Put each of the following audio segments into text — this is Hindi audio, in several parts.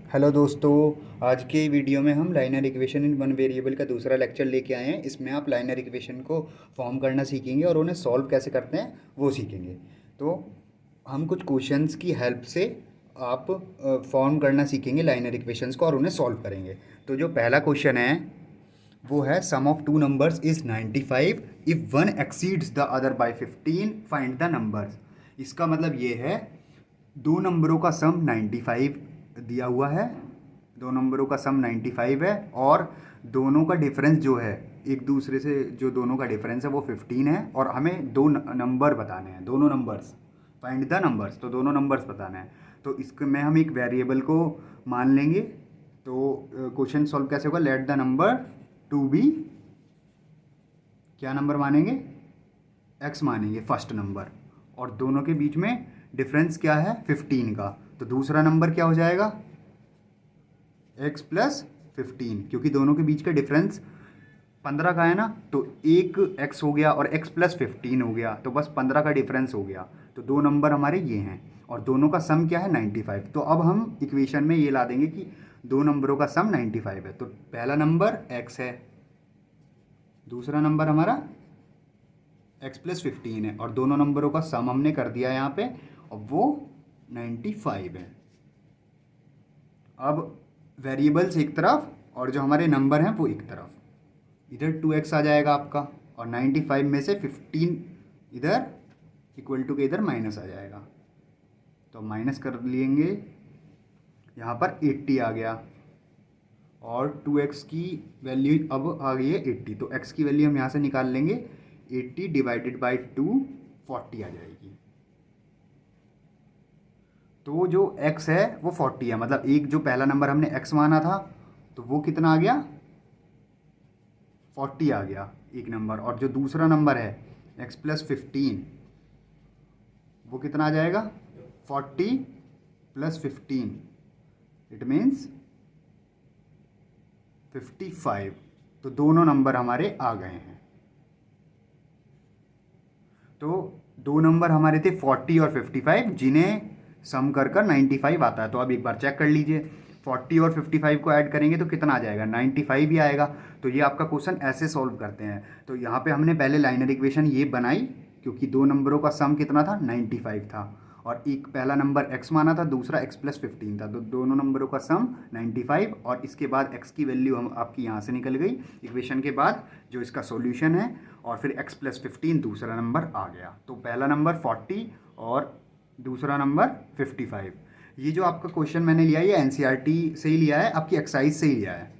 हेलो दोस्तों। आज के वीडियो में हम liner equation in one variable का दूसरा लेक्चर लेके आए हैं। इसमें आप लाइनर इक्वेशन को फॉर्म करना सीखेंगे और उन्हें सॉल्व कैसे करते हैं वो सीखेंगे। तो हम कुछ क्वेश्चंस की हेल्प से आप फॉर्म करना सीखेंगे लाइनर इक्वेशंस को और उन्हें सॉल्व करेंगे। तो जो पहला क्वेश्चन है वो है sum of two numbers is 95 if one exceeds the other by 15 find the numbers. इसका मतलब ये है दो नंबरों का सम 95 दिया हुआ है, दो नंबरों का सम 95 है और दोनों का डिफरेंस जो है एक दूसरे से, जो दोनों का डिफरेंस है वो 15 है और हमें दो नंबर बताने हैं, दोनों नंबर्स, फाइंड द नंबर्स, तो दोनों नंबर्स बताना है। तो इसमें हम एक वेरिएबल को मान लेंगे। तो क्वेश्चन सॉल्व कैसे होगा, let the number to be, क्या नंबर मानेंगे, एक्स मानेंगे फर्स्ट नंबर, और दोनों के बीच में डिफरेंस क्या है 15 का, तो दूसरा नंबर क्या हो जाएगा x प्लस 15, क्योंकि दोनों के बीच का डिफरेंस 15 का है ना, तो एक x हो गया और x प्लस 15 हो गया, तो बस 15 का डिफरेंस हो गया। तो दो नंबर हमारे ये हैं और दोनों का सम क्या है 95। तो अब हम इक्वेशन में ये ला देंगे कि दो नंबरों का सम 95 है। तो पहला नंबर x है, दूसरा नंबर हमारा x प्लस 15 है और दोनों नंबरों का सम हमने कर दिया यहाँ पे और वो 95 है। अब वेरिएबल्स एक तरफ और जो हमारे नंबर हैं वो एक तरफ, इधर 2x आ जाएगा आपका और 95 में से 15 इधर इक्वल टू के इधर माइनस आ जाएगा, तो माइनस कर लेंगे, यहाँ पर 80 आ गया और 2x की वैल्यू अब आ गई है 80, तो x की वैल्यू हम यहाँ से निकाल लेंगे, 80 डिवाइडेड बाई 2 40 आ जाएगी। तो जो x है वो 40 है, मतलब एक जो पहला नंबर हमने x माना था तो वो कितना आ गया 40 आ गया एक नंबर, और जो दूसरा नंबर है x प्लस 15 वो कितना आ जाएगा 40 प्लस 15, इट मीन्स 55। तो दोनों नंबर हमारे आ गए हैं। तो दो नंबर हमारे थे 40 और 55 जिन्हें सम कर 95 आता है। तो अब एक बार चेक कर लीजिए, 40 और 55 को ऐड करेंगे तो कितना आ जाएगा 95 ही आएगा। तो ये आपका क्वेश्चन ऐसे सॉल्व करते हैं। तो यहाँ पे हमने पहले लाइनर इक्वेशन ये बनाई क्योंकि दो नंबरों का सम कितना था 95 था और एक पहला नंबर x माना था, दूसरा x प्लस 15 था, तो दोनों नंबरों का सम 95 और इसके बाद x की वैल्यू हम आपकी यहाँ से निकल गई इक्वेशन के बाद जो इसका सॉल्यूशन है, और फिर x प्लस 15 दूसरा नंबर आ गया। तो पहला नंबर 40 और दूसरा नंबर 55। ये जो आपका क्वेश्चन मैंने लिया है ये एनसीईआरटी से ही लिया है, आपकी एक्सरसाइज से ही लिया है।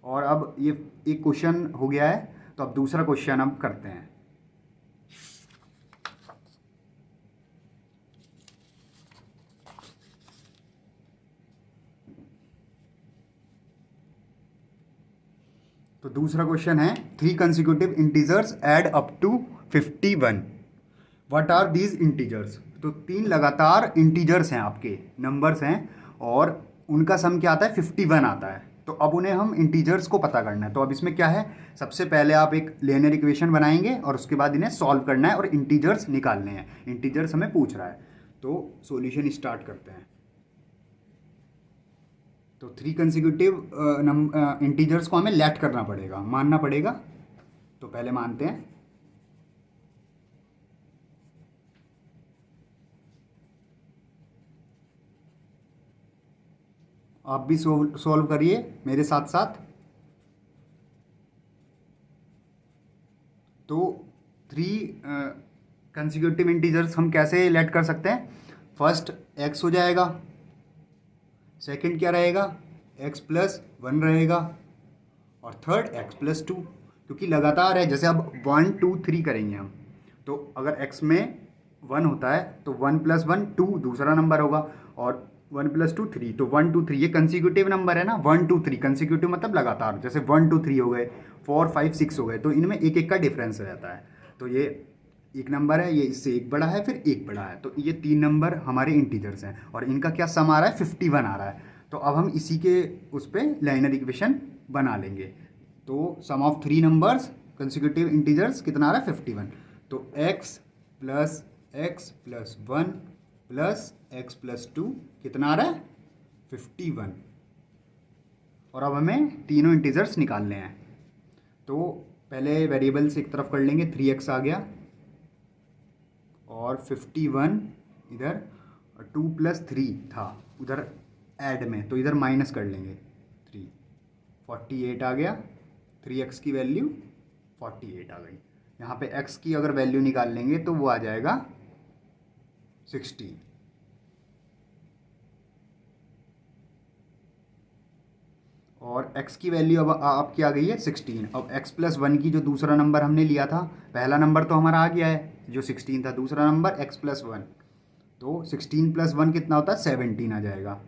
और अब ये एक क्वेश्चन हो गया है, तो अब दूसरा क्वेश्चन अब करते हैं। तो दूसरा क्वेश्चन है three consecutive integers add up to 51, what are these integers. तो तीन लगातार इंटीजर्स हैं, आपके नंबर्स हैं और उनका सम क्या आता है 51 आता है। तो अब उन्हें हम इंटीजर्स को पता करना है। तो अब इसमें क्या है, सबसे पहले आप एक लीनियर इक्वेशन बनाएंगे और उसके बाद इन्हें सॉल्व करना है और इंटीजर्स निकालने हैं। इंटीजर्स हमें पूछ रहा है, तो सॉल्यूशन स्टार्ट करते हैं। तो थ्री कंसेक्यूटिव इंटीजर्स को हमें लेट करना पड़ेगा, मानना पड़ेगा। तो पहले मानते हैं, आप भी सॉल्व करिए मेरे साथ साथ। तो थ्री कंसेक्यूटिव इंटीजर्स हम कैसे लेट कर सकते हैं, फर्स्ट x हो जाएगा, सेकंड क्या रहेगा x प्लस 1 रहेगा और थर्ड x प्लस 2, क्योंकि लगातार है। जैसे अब 1 2 3 करेंगे हम, तो अगर x में 1 होता है तो 1 प्लस 1 2 दूसरा नंबर होगा और 1 प्लस 2 3, तो 1 2 3 ये कंसेक्यूटिव नंबर है ना, 1 2 3 कंसेक्यूटिव मतलब लगातार। जैसे 1 2 3 हो गए, 4 5 6 हो गए, तो इनमें एक एक का डिफरेंस रहता है। तो ये एक नंबर है, ये इससे एक बड़ा है, फिर एक बड़ा है, तो ये तीन नंबर हमारे इंटीजर्स हैं और इनका क्या सम आ रहा है 51 आ रहा है। तो अब हम इसी के उस पर लाइनर इक्वेशन बना लेंगे। तो sum of three numbers consecutive integers कितना आ रहा है 51। तो x plus 1 plus x plus 2 कितना आ रहा है 51। और अब हमें तीनों इंटीजर्स निकालने हैं। तो पहले वेरिएबल्स एक तरफ कर लेंगे, 3x आ गया और 51 इधर 2 + 3 था उधर ऐड में, तो इधर माइनस कर लेंगे 3, 48 आ गया। 3x की वैल्यू 48 आ गई। यहाँ पे x की अगर वैल्यू निकाल लेंगे तो वो आ जाएगा 16। और x की वैल्यू अब आपकी आ गई है 16। अब x + 1 की जो दूसरा नंबर हमने लिया था, पहला नंबर तो हमारा आ गया है जो 16 था, दूसरा नंबर x + 1, तो 16 + 1 कितना होता है 17 आ जाएगा।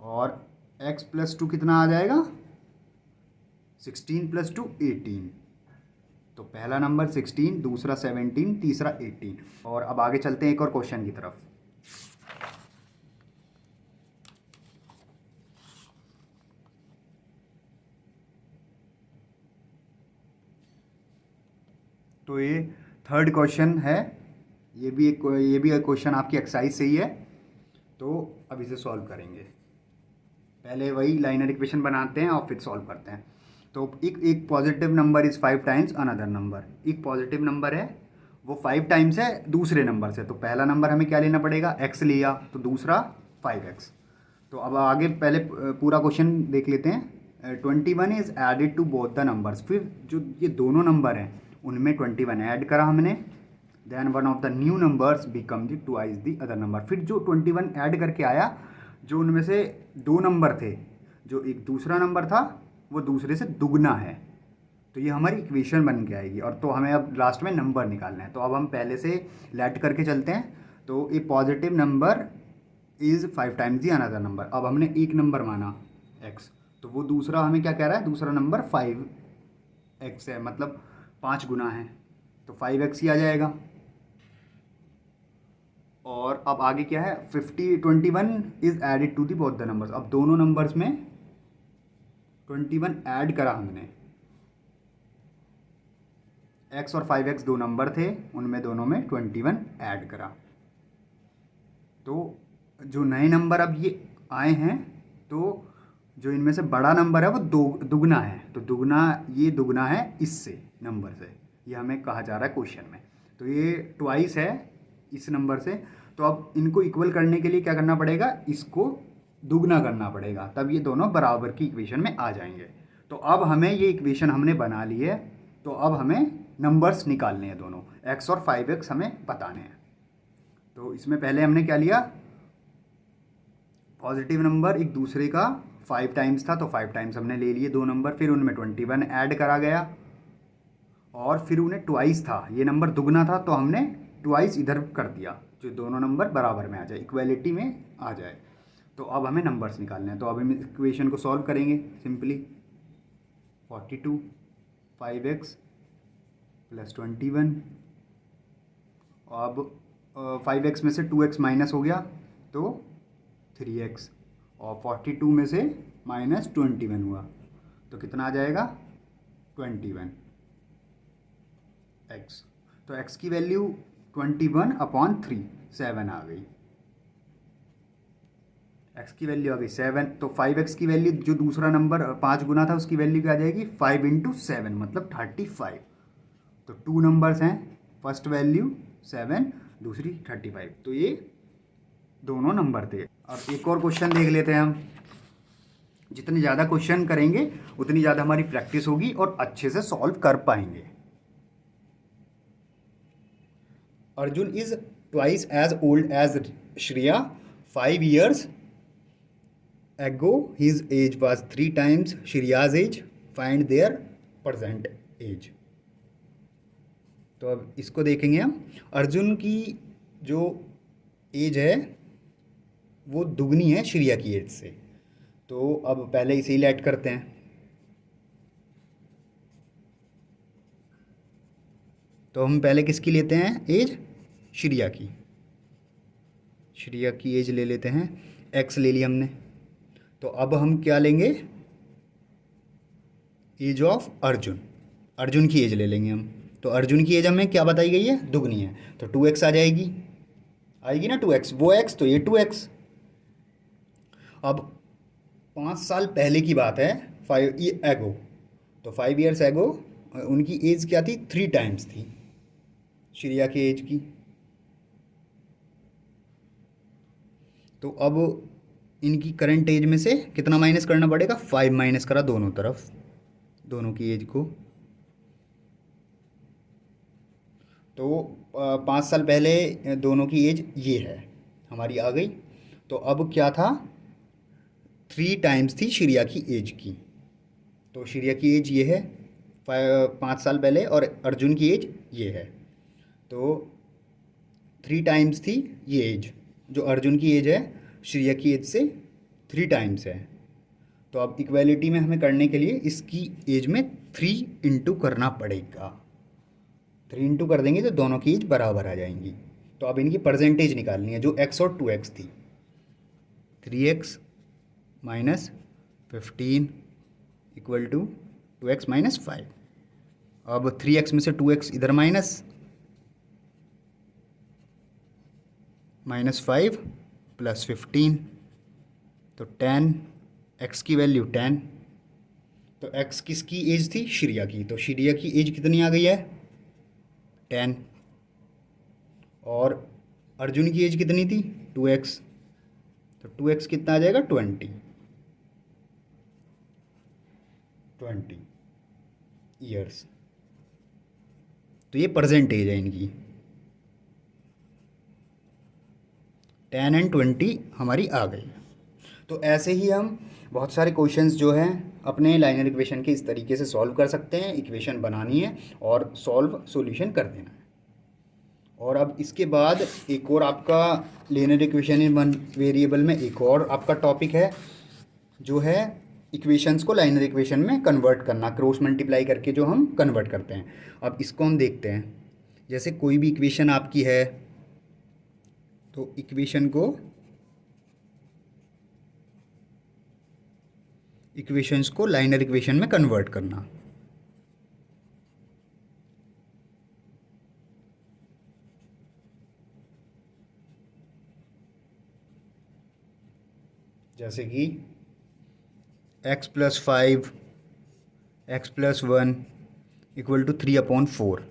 और x + 2 कितना आ जाएगा 16 + 2 18। तो पहला नंबर 16, दूसरा 17, तीसरा 18। और अब आगे चलते हैं एक और क्वेश्चन की तरफ। तो ये थर्ड क्वेश्चन है, ये भी एक क्वेश्चन आपकी एक्सरसाइज से ही है। तो अब इसे सॉल्व करेंगे। पहले वही लाइनर इक्वेशन बनाते हैं और फिर सॉल्व करते हैं। तो एक positive number is 5 times another number. एक पॉजिटिव नंबर है वो 5 टाइम्स है दूसरे नंबर से। तो पहला नंबर हमें क्या लेना पड़ेगा, x लिया, तो दूसरा 5x। तो अब आगे पहले पूरा क्वेश्चन देख लेते हैं। 21 is added to both the numbers. फिर जो ये दोनों नंबर हैं उनमें 21 ऐड करा हमने। Then one of the new numbers become the twice the other number. फिर जो 21 ऐड करके आया, जो उनमें से दो नंबर थे, जो एक दूसरा नंबर था वो दूसरे से दुगना है, तो ये हमारी इक्वेशन बन के आएगी। और तो हमें अब लास्ट में नंबर निकालना है। तो अब हम पहले से लेट करके चलते हैं। तो a positive number is 5 times the another number. अब हमने एक नंबर माना x, तो वो दूसरा हमें क्या कह रहा है, दूसरा नंबर 5x है, मतलब 5 गुना है, तो 5x ही आ जाएगा। और अब आगे क्या है, 21 is added to the both the numbers. अब दोनों नंबर्स में 21 ऐड करा हमने। x और 5x दो नंबर थे, उनमें दोनों में 21 ऐड करा। तो जो नए नंबर अब ये आए हैं, तो जो इनमें से बड़ा नंबर है वो दुगना है। तो ये दुगना है इससे नंबर से, ये हमें कहा जा रहा है क्वेश्चन में। तो ये ट्वाइस है इस नंबर से। तो अब इनको इक्वल करने के लिए क्या करना पड़ेगा, इसको दुगना करना पड़ेगा, तब ये दोनों बराबर की इक्वेशन में आ जाएंगे। तो अब हमें ये इक्वेशन हमने बना ली है। तो अब हमें नंबर्स निकालने हैं दोनों, x और 5x हमें बताने हैं। तो इसमें पहले हमने क्या लिया, पॉजिटिव नंबर एक दूसरे का 5 टाइम्स था, तो 5 टाइम्स हमने ले लिए दो नंबर। फिर उनमें 21 ऐड करा गया, और फिर उन्हें ट्वाइस था, ये नंबर दुगना था, तो हमने ट्वाइस इधर कर दिया, जो दोनों नंबर बराबर में आ जाए, इक्वलिटी में आ जाए। तो अब हमें नंबर्स निकालने हैं। तो अब हम इक्वेशन को सॉल्व करेंगे सिंपली। 42 5x + 21। अब 5x में से 2x माइनस हो गया तो 3x, और 42 में से -21 हुआ तो कितना आ जाएगा 21x। तो x की वैल्यू 21/3 7 आ गई। x की वैल्यू आ गई 7। तो 5x की वैल्यू, जो दूसरा नंबर 5 गुना था, उसकी वैल्यू क्या आ जाएगी 5 × 7 मतलब 35। तो 2 नंबर्स हैं, फर्स्ट वैल्यू 7, दूसरी 35। तो ये दोनों नंबर थे। अब एक और क्वेश्चन देख लेते हैं हम। जितने ज़्यादा क्वेश्चन करेंगे उतनी ज़्यादा हमारी प्रैक्टिस होगी और अच्छे से सॉल्व कर पाएंगे। Arjun is twice as old as Shreya, 5 years ago his age was 3 times Shreya's age, find their present age। तो अब इसको देखेंगे हम। अर्जुन की जो एज है वो दुगनी है श्रेया की एज से। तो अब पहले इसे ही लेट करते हैं। तो हम पहले किसकी लेते हैं एज, श्रेया की। श्रेया की एज ले लेते हैं, x ले लिया हमने। तो अब हम क्या लेंगे, एज ऑफ अर्जुन, अर्जुन की एज ले लेंगे हम। तो अर्जुन की एज हमें क्या बताई गई है, दुगनी है, तो 2x आ जाएगी, आएगी ना 2x, वो x तो ये 2x। अब 5 साल पहले की बात है, 5 एगो। तो 5 ईयर्स एगो उनकी एज क्या थी, 3 टाइम्स थी श्रेया की एज की। तो अब इनकी करंट एज में से कितना माइनस करना पड़ेगा, 5 माइनस करा दोनों तरफ, दोनों की एज को। तो 5 साल पहले दोनों की एज ये है हमारी आ गई। तो अब क्या था, 3 टाइम्स थी श्रेया की एज की। तो श्रेया की एज ये है 5 साल पहले, और अर्जुन की एज ये है। तो 3 टाइम्स थी ये एज, जो अर्जुन की एज है श्रेया की एज से 3 टाइम्स है। तो अब इक्वालिटी में हमें करने के लिए इसकी एज में 3 इंटू करना पड़ेगा। 3 इंटू कर देंगे तो दोनों की एज बराबर आ जाएंगी। तो अब इनकी परसेंटेज निकालनी है, जो x और 2x थी। 3x minus 15 equal to 2x minus 5। अब 3x में से 2x इधर माइनस, -5 प्लस 15, तो 10, x की वैल्यू 10। तो x किसकी एज थी, श्रेया की। तो श्रेया की एज कितनी आ गई है, 10। और अर्जुन की एज कितनी थी, 2x। तो 2x कितना आ जाएगा, 20 ईयर्स। तो ये परसेंटेज है इनकी, 10 एंड 20 हमारी आ गई। तो ऐसे ही हम बहुत सारे क्वेश्चंस जो हैं अपने लाइनर इक्वेशन के इस तरीके से सॉल्व कर सकते हैं। इक्वेशन बनानी है और सॉल्व सॉल्यूशन कर देना है। और अब इसके बाद एक और आपका linear equation in one variable में एक और आपका टॉपिक है, जो है इक्वेशंस को लाइनर इक्वेशन में कन्वर्ट करना, क्रॉस मल्टीप्लाई करके जो हम कन्वर्ट करते हैं। अब इसको हम देखते हैं। जैसे कोई भी इक्वेशन आपकी है, तो इक्वेशंस को लाइनर इक्वेशन में कन्वर्ट करना। जैसे कि x+5 x+1 इक्वल टू 3/4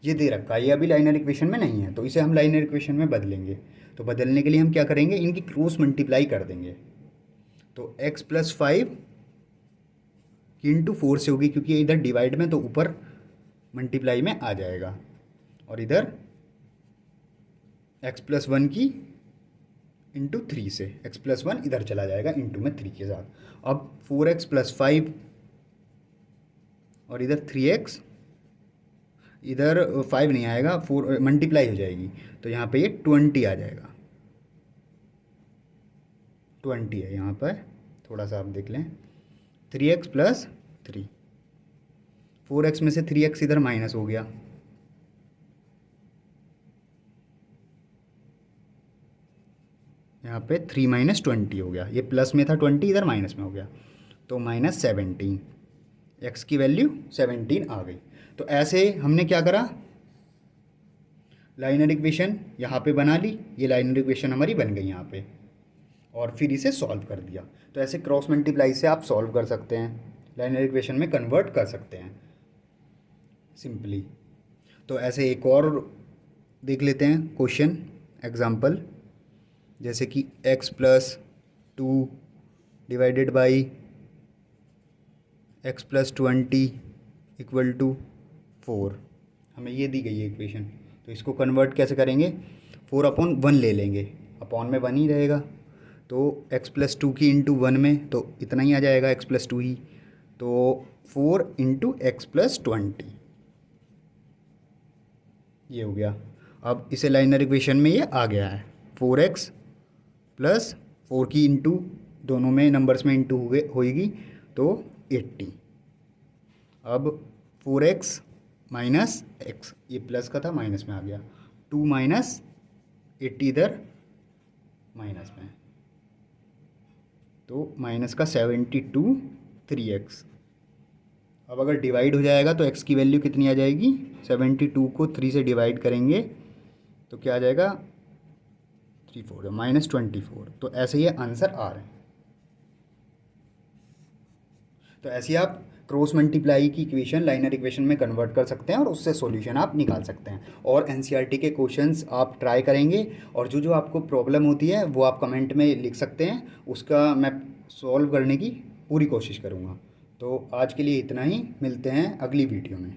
ये दे रखा है। ये अभी लाइनर इक्वेशन में नहीं है, तो इसे हम लाइनर इक्वेशन में बदलेंगे। तो बदलने के लिए हम क्या करेंगे, इनकी क्रॉस मल्टीप्लाई कर देंगे। तो x+5 की इंटू 4 से होगी, क्योंकि इधर डिवाइड में तो ऊपर मल्टीप्लाई में आ जाएगा, और इधर x+1 की इंटू 3 से x+1 इधर चला जाएगा इंटू में 3 के साथ। अब 4x+5 और इधर 3x, इधर 5 नहीं आएगा, 4 मल्टीप्लाई हो जाएगी, तो यहाँ पे ये 20 आ जाएगा। 20 है यहाँ पर, थोड़ा सा आप देख लें। 3x+3, 4x में से 3x इधर माइनस हो गया, यहाँ पे 3 - 20 हो गया। ये प्लस में था 20, इधर माइनस में हो गया, तो -17। x की वैल्यू 17 आ गई। तो ऐसे हमने क्या करा, लाइनर इक्वेशन यहाँ पे बना ली, ये लाइनर इक्वेशन हमारी बन गई यहाँ पे, और फिर इसे सॉल्व कर दिया। तो ऐसे क्रॉस मल्टीप्लाई से आप सॉल्व कर सकते हैं, लाइनर इक्वेशन में कन्वर्ट कर सकते हैं सिंपली। तो ऐसे एक और देख लेते हैं क्वेश्चन एग्जांपल, जैसे कि x+2 divided by x+20 equal to 4। हमें ये दी गई है इक्वेशन, तो इसको कन्वर्ट कैसे करेंगे, 4/1 ले लेंगे, अपॉन में 1 ही रहेगा। तो x+2 की इंटू 1 में तो इतना ही आ जाएगा, x+2 ही, तो 4 इंटू x+20 ये हो गया। अब इसे लाइनर इक्वेशन में ये आ गया है, 4x प्लस 4 की इंटू दोनों में नंबर्स में इंटू होएगी, तो 80। अब 4x माइनस x, ये प्लस का था माइनस में आ गया, 2 माइनस 80 इधर माइनस में, तो माइनस का 72 3x। अब अगर डिवाइड हो जाएगा तो x की वैल्यू कितनी आ जाएगी, 72 को 3 से डिवाइड करेंगे तो क्या आ जाएगा, 3 4 -24। तो ऐसे ही आंसर आ रहे हैं। तो ऐसे ही आप क्रॉस मल्टीप्लाई की इक्वेशन लाइनर इक्वेशन में कन्वर्ट कर सकते हैं और उससे सॉल्यूशन आप निकाल सकते हैं। और एनसीईआरटी के क्वेश्चंस आप ट्राई करेंगे और जो जो आपको प्रॉब्लम होती है वो आप कमेंट में लिख सकते हैं, उसका मैं सॉल्व करने की पूरी कोशिश करूँगा। तो आज के लिए इतना ही, मिलते हैं अगली वीडियो में।